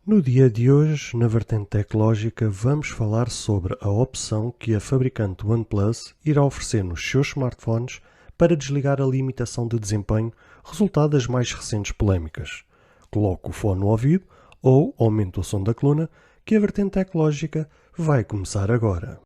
No dia de hoje, na vertente tecnológica, vamos falar sobre a opção que a fabricante OnePlus irá oferecer nos seus smartphones para desligar a limitação de desempenho resultado das mais recentes polémicas. Coloque o fone no ouvido ou aumente o som da coluna, que a vertente tecnológica vai começar agora.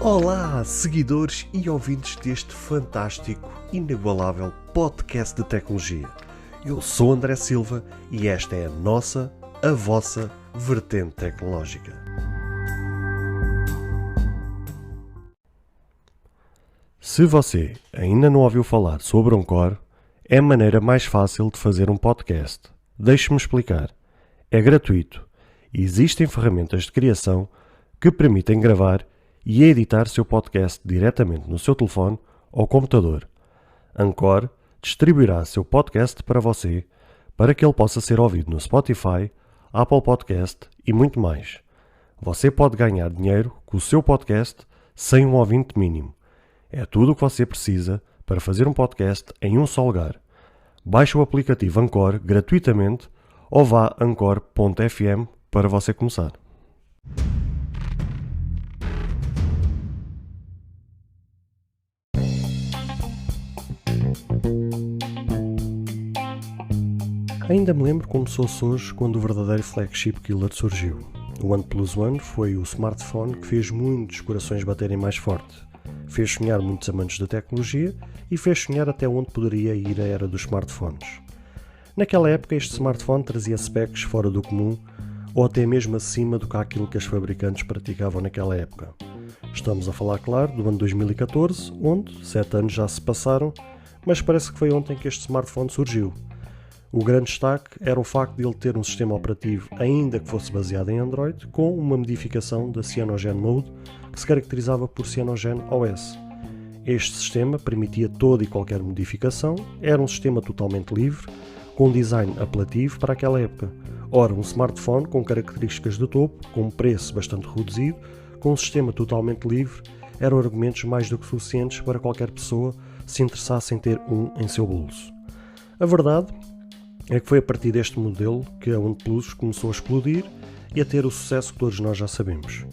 Olá, seguidores e ouvintes deste fantástico, inigualável podcast de tecnologia. Eu sou André Silva e esta é a vossa vertente tecnológica. Se você ainda não ouviu falar sobre Anchor, é a maneira mais fácil de fazer um podcast. Deixe-me explicar. É gratuito e existem ferramentas de criação que permitem gravar e editar seu podcast diretamente no seu telefone ou computador. Anchor distribuirá seu podcast para você, para que ele possa ser ouvido no Spotify, Apple Podcast e muito mais. Você pode ganhar dinheiro com o seu podcast sem um ouvinte mínimo. É tudo o que você precisa para fazer um podcast em um só lugar. Baixe o aplicativo Anchor gratuitamente ou vá a anchor.fm para você começar. Ainda me lembro como se fosse hoje quando o verdadeiro flagship killer surgiu. O OnePlus One foi o smartphone que fez muitos corações baterem mais forte. Fez sonhar muitos amantes da tecnologia e fez sonhar até onde poderia ir a era dos smartphones. Naquela época este smartphone trazia specs fora do comum ou até mesmo acima do que aquilo que as fabricantes praticavam naquela época. Estamos a falar, claro, do ano 2014, onde 7 anos já se passaram, mas parece que foi ontem que este smartphone surgiu. O grande destaque era o facto de ele ter um sistema operativo, ainda que fosse baseado em Android, com uma modificação da Cyanogen Mode, que se caracterizava por Cyanogen OS. Este sistema permitia toda e qualquer modificação, era um sistema totalmente livre, com um design apelativo para aquela época. Ora, um smartphone com características de topo, com um preço bastante reduzido, com um sistema totalmente livre, eram argumentos mais do que suficientes para qualquer pessoa se interessasse em ter um em seu bolso. A verdade é que foi a partir deste modelo que a OnePlus começou a explodir e a ter o sucesso que todos nós já sabemos.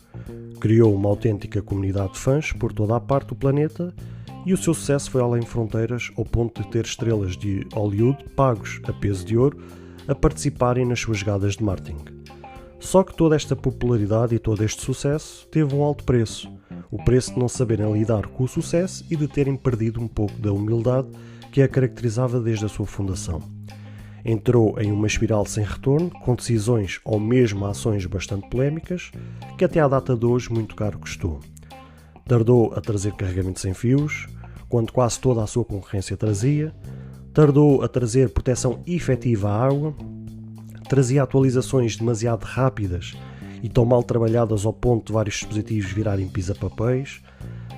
Criou uma autêntica comunidade de fãs por toda a parte do planeta e o seu sucesso foi além fronteiras ao ponto de ter estrelas de Hollywood pagos a peso de ouro a participarem nas suas jogadas de marketing. Só que toda esta popularidade e todo este sucesso teve um alto preço. O preço de não saberem lidar com o sucesso e de terem perdido um pouco da humildade que a caracterizava desde a sua fundação. Entrou em uma espiral sem retorno, com decisões ou mesmo ações bastante polémicas, que até à data de hoje muito caro custou. Tardou a trazer carregamento sem fios, quando quase toda a sua concorrência trazia. Tardou a trazer proteção efetiva à água. Trazia atualizações demasiado rápidas e tão mal trabalhadas ao ponto de vários dispositivos virarem pisa-papéis.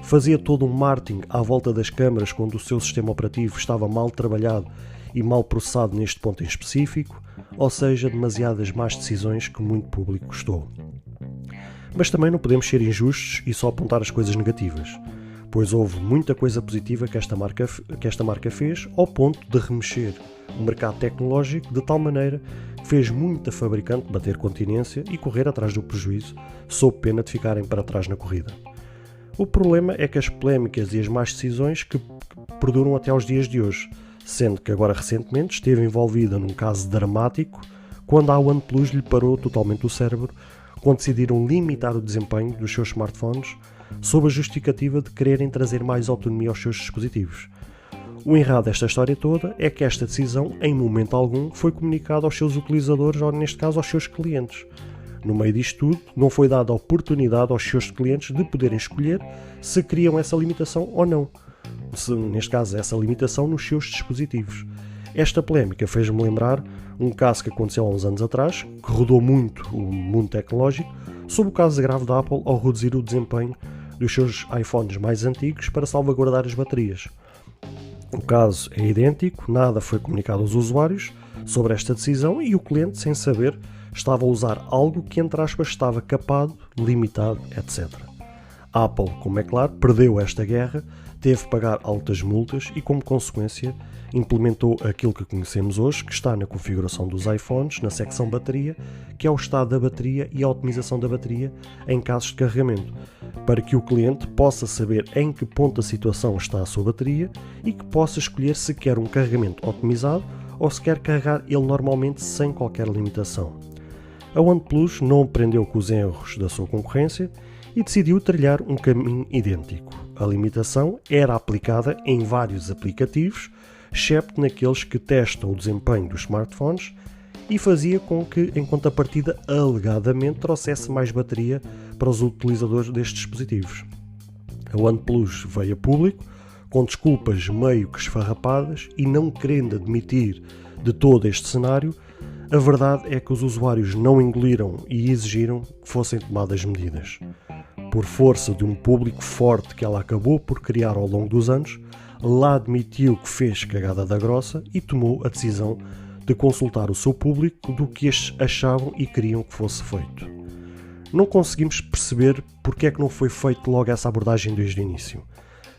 Fazia todo um marketing à volta das câmaras quando o seu sistema operativo estava mal trabalhado e mal processado neste ponto em específico, ou seja, demasiadas más decisões que muito público gostou. Mas também não podemos ser injustos e só apontar as coisas negativas, pois houve muita coisa positiva que esta marca fez ao ponto de remexer o mercado tecnológico de tal maneira que fez muita fabricante bater continência e correr atrás do prejuízo, sob pena de ficarem para trás na corrida. O problema é que as polémicas e as más decisões que perduram até aos dias de hoje, sendo que agora recentemente esteve envolvida num caso dramático quando a OnePlus lhe parou totalmente o cérebro quando decidiram limitar o desempenho dos seus smartphones sob a justificativa de quererem trazer mais autonomia aos seus dispositivos. O enredo desta história toda é que esta decisão, em momento algum, foi comunicada aos seus utilizadores ou, neste caso, aos seus clientes. No meio disto tudo, não foi dada a oportunidade aos seus clientes de poderem escolher se queriam essa limitação ou não. Neste caso, essa limitação nos seus dispositivos. Esta polémica fez-me lembrar um caso que aconteceu há uns anos atrás, que rodou muito o mundo tecnológico, sobre o caso grave da Apple ao reduzir o desempenho dos seus iPhones mais antigos para salvaguardar as baterias. O caso é idêntico, nada foi comunicado aos usuários sobre esta decisão e o cliente, sem saber, estava a usar algo que, entre aspas, estava capado, limitado, etc. A Apple, como é claro, perdeu esta guerra, teve que pagar altas multas e, como consequência, implementou aquilo que conhecemos hoje, que está na configuração dos iPhones, na secção bateria, que é o estado da bateria e a otimização da bateria em casos de carregamento, para que o cliente possa saber em que ponto da situação está a sua bateria e que possa escolher se quer um carregamento otimizado ou se quer carregar ele normalmente sem qualquer limitação. A OnePlus não aprendeu com os erros da sua concorrência e decidiu trilhar um caminho idêntico. A limitação era aplicada em vários aplicativos, excepto naqueles que testam o desempenho dos smartphones, e fazia com que, em contrapartida, alegadamente trouxesse mais bateria para os utilizadores destes dispositivos. A OnePlus veio a público, com desculpas meio que esfarrapadas e não querendo admitir de todo este cenário. A verdade é que os usuários não engoliram e exigiram que fossem tomadas medidas. Por força de um público forte que ela acabou por criar ao longo dos anos, lá admitiu que fez cagada da grossa e tomou a decisão de consultar o seu público do que estes achavam e queriam que fosse feito. Não conseguimos perceber porque é que não foi feito logo essa abordagem desde o início,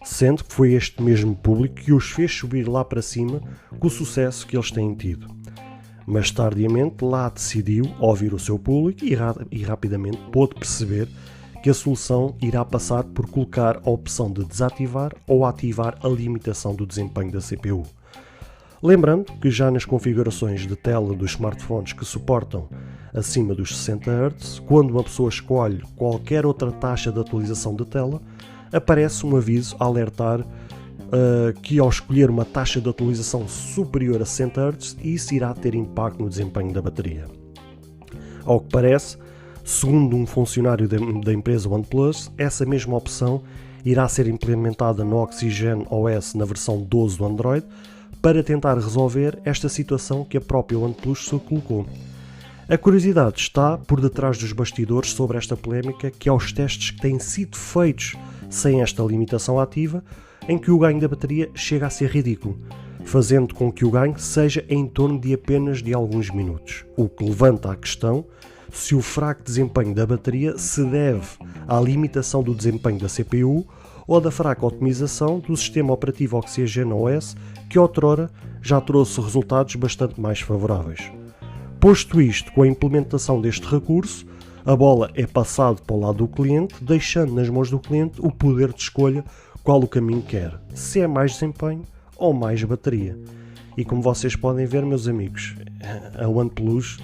sendo que foi este mesmo público que os fez subir lá para cima com o sucesso que eles têm tido. Mas tardiamente lá decidiu ouvir o seu público e rapidamente pôde perceber que a solução irá passar por colocar a opção de desativar ou ativar a limitação do desempenho da CPU. Lembrando que já nas configurações de tela dos smartphones que suportam acima dos 60 Hz, quando uma pessoa escolhe qualquer outra taxa de atualização de tela, aparece um aviso a alertar que ao escolher uma taxa de atualização superior a 60 Hz, isso irá ter impacto no desempenho da bateria. Ao que parece, segundo um funcionário da empresa OnePlus, essa mesma opção irá ser implementada no Oxygen OS na versão 12 do Android para tentar resolver esta situação que a própria OnePlus se colocou. A curiosidade está por detrás dos bastidores sobre esta polémica, que é os testes que têm sido feitos sem esta limitação ativa, em que o ganho da bateria chega a ser ridículo, fazendo com que o ganho seja em torno de apenas de alguns minutos, o que levanta a questão se o fraco desempenho da bateria se deve à limitação do desempenho da CPU ou da fraca otimização do sistema operativo Oxygen OS, que outrora já trouxe resultados bastante mais favoráveis. Posto isto, com a implementação deste recurso, a bola é passada para o lado do cliente, deixando nas mãos do cliente o poder de escolha qual o caminho quer, se é mais desempenho ou mais bateria. E como vocês podem ver, meus amigos, a OnePlus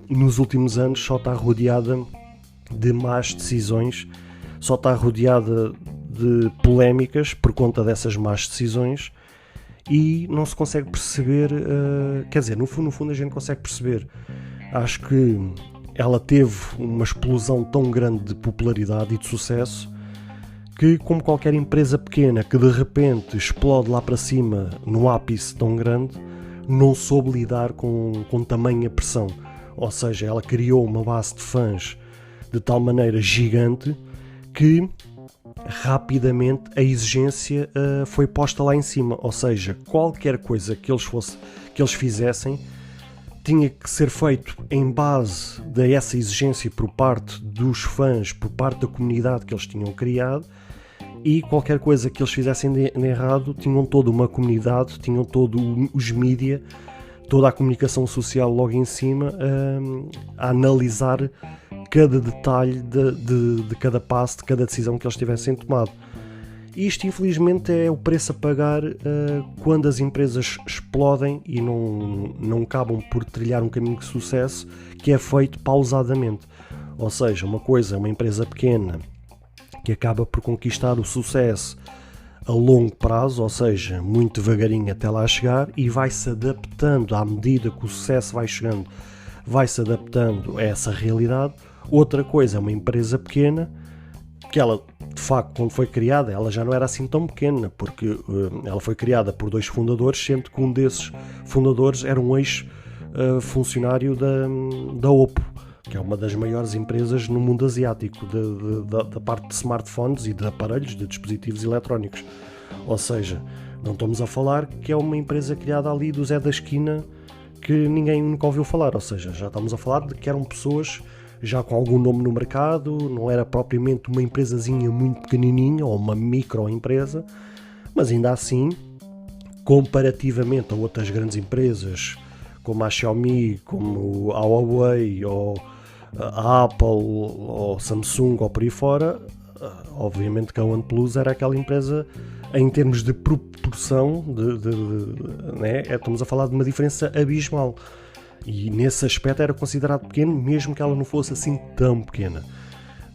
nos últimos anos só está rodeada de más decisões, só está rodeada de polémicas por conta dessas más decisões e não se consegue perceber, quer dizer, no fundo a gente consegue perceber. Acho que ela teve uma explosão tão grande de popularidade e de sucesso que, como qualquer empresa pequena que de repente explode lá para cima num ápice tão grande, não soube lidar com tamanha pressão. Ou seja, ela criou uma base de fãs de tal maneira gigante que rapidamente a exigência foi posta lá em cima. Ou seja, qualquer coisa que eles fizessem tinha que ser feito em base dessa exigência por parte dos fãs, por parte da comunidade que eles tinham criado, e qualquer coisa que eles fizessem de errado tinham toda uma comunidade, tinham todos os mídia, toda a comunicação social logo em cima a analisar cada detalhe de cada passo, de cada decisão que eles tivessem tomado. E isto, infelizmente, é o preço a pagar quando as empresas explodem e não acabam por trilhar um caminho de sucesso que é feito pausadamente. Ou seja, uma coisa é uma empresa pequena que acaba por conquistar o sucesso a longo prazo, ou seja, muito devagarinho até lá chegar, e vai-se adaptando à medida que o sucesso vai chegando, vai-se adaptando a essa realidade. Outra coisa é uma empresa pequena, que ela, de facto, quando foi criada, ela já não era assim tão pequena, porque ela foi criada por 2 fundadores, sendo que um desses fundadores era um ex-funcionário da Oppo, que é uma das maiores empresas no mundo asiático, da parte de smartphones e de aparelhos, de dispositivos eletrónicos. Ou seja, não estamos a falar que é uma empresa criada ali do Zé da Esquina que ninguém nunca ouviu falar, ou seja, já estamos a falar de que eram pessoas já com algum nome no mercado, não era propriamente uma empresazinha muito pequenininha ou uma microempresa, mas ainda assim, comparativamente a outras grandes empresas como a Xiaomi, como a Huawei ou a Apple ou Samsung ou por aí fora, obviamente que a OnePlus era aquela empresa em termos de proporção, né? Estamos a falar de uma diferença abismal. E nesse aspecto era considerado pequeno, mesmo que ela não fosse assim tão pequena.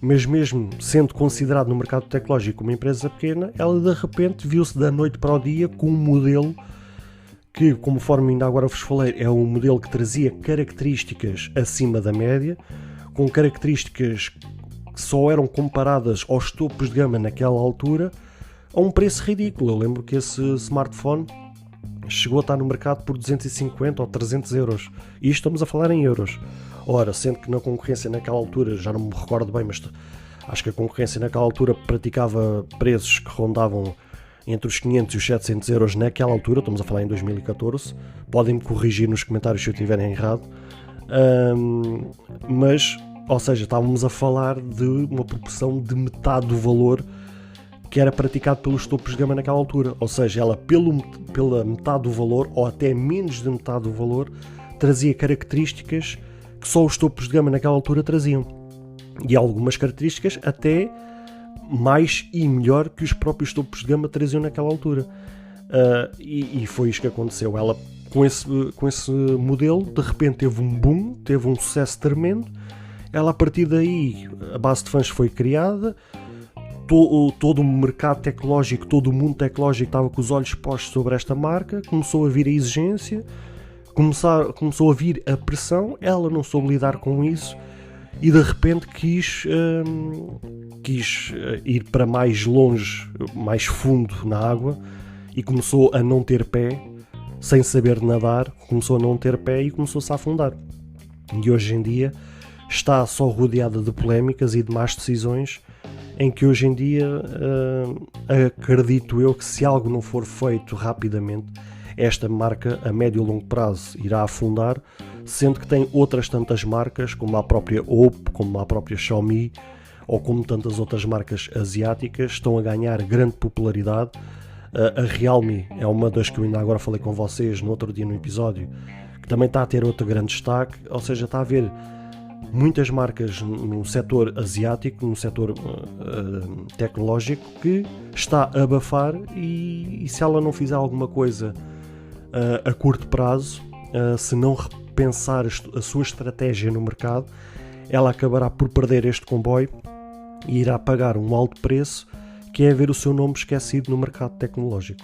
Mas mesmo sendo considerado no mercado tecnológico uma empresa pequena, ela de repente viu-se da noite para o dia com um modelo que, conforme ainda agora vos falei, é um modelo que trazia características acima da média, com características que só eram comparadas aos topos de gama naquela altura, a um preço ridículo. Eu lembro que esse smartphone chegou a estar no mercado por 250 ou 300 euros. E isto estamos a falar em euros. Ora, sendo que na concorrência naquela altura, já não me recordo bem, mas acho que a concorrência naquela altura praticava preços que rondavam entre os 500 e os 700 euros naquela altura, estamos a falar em 2014. Podem-me corrigir nos comentários se eu estiver errado. Mas, ou seja, estávamos a falar de uma proporção de metade do valor que era praticado pelos topos de gama naquela altura. Ou seja, ela pela metade do valor, ou até menos de metade do valor, trazia características que só os topos de gama naquela altura traziam. E algumas características até mais e melhor que os próprios topos de gama traziam naquela altura. E foi isso que aconteceu. Ela, com esse modelo, de repente teve um boom, teve um sucesso tremendo. Ela, a partir daí, a base de fãs foi criada. Todo o mercado tecnológico, todo o mundo tecnológico estava com os olhos postos sobre esta marca. Começou a vir a exigência, começou a vir a pressão. Ela não soube lidar com isso e de repente quis ir para mais longe, mais fundo na água, e começou a não ter pé, sem saber nadar, começou a não ter pé e começou-se a afundar. E hoje em dia está só rodeada de polémicas e de más decisões, em que hoje em dia acredito eu que se algo não for feito rapidamente, esta marca a médio e longo prazo irá afundar, sendo que tem outras tantas marcas, como a própria Oppo, como a própria Xiaomi, ou como tantas outras marcas asiáticas, estão a ganhar grande popularidade. A Realme é uma das que eu ainda agora falei com vocês no outro dia no episódio, que também está a ter outro grande destaque. Ou seja, está a haver muitas marcas no setor asiático, no setor tecnológico, que está a abafar, e se ela não fizer alguma coisa a curto prazo, se não repensar a sua estratégia no mercado, ela acabará por perder este comboio e irá pagar um alto preço, que é ver o seu nome esquecido no mercado tecnológico.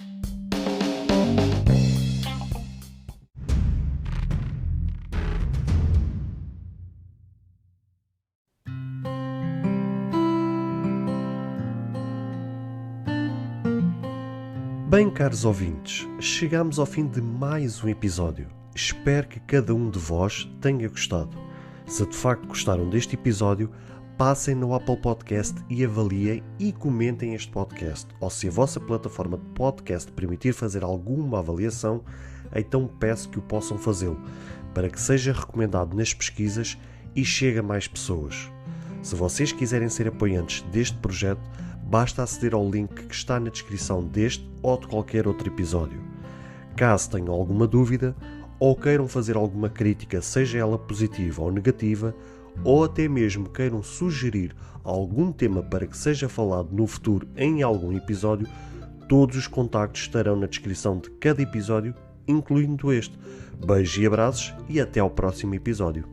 Bem, caros ouvintes, chegamos ao fim de mais um episódio. Espero que cada um de vós tenha gostado. Se de facto gostaram deste episódio, passem no Apple Podcast e avaliem e comentem este podcast. Ou se a vossa plataforma de podcast permitir fazer alguma avaliação, então peço que o possam fazê-lo, para que seja recomendado nas pesquisas e chegue a mais pessoas. Se vocês quiserem ser apoiantes deste projeto, basta aceder ao link que está na descrição deste ou de qualquer outro episódio. Caso tenham alguma dúvida ou queiram fazer alguma crítica, seja ela positiva ou negativa, ou até mesmo queiram sugerir algum tema para que seja falado no futuro em algum episódio, todos os contactos estarão na descrição de cada episódio, incluindo este. Beijos e abraços e até ao próximo episódio.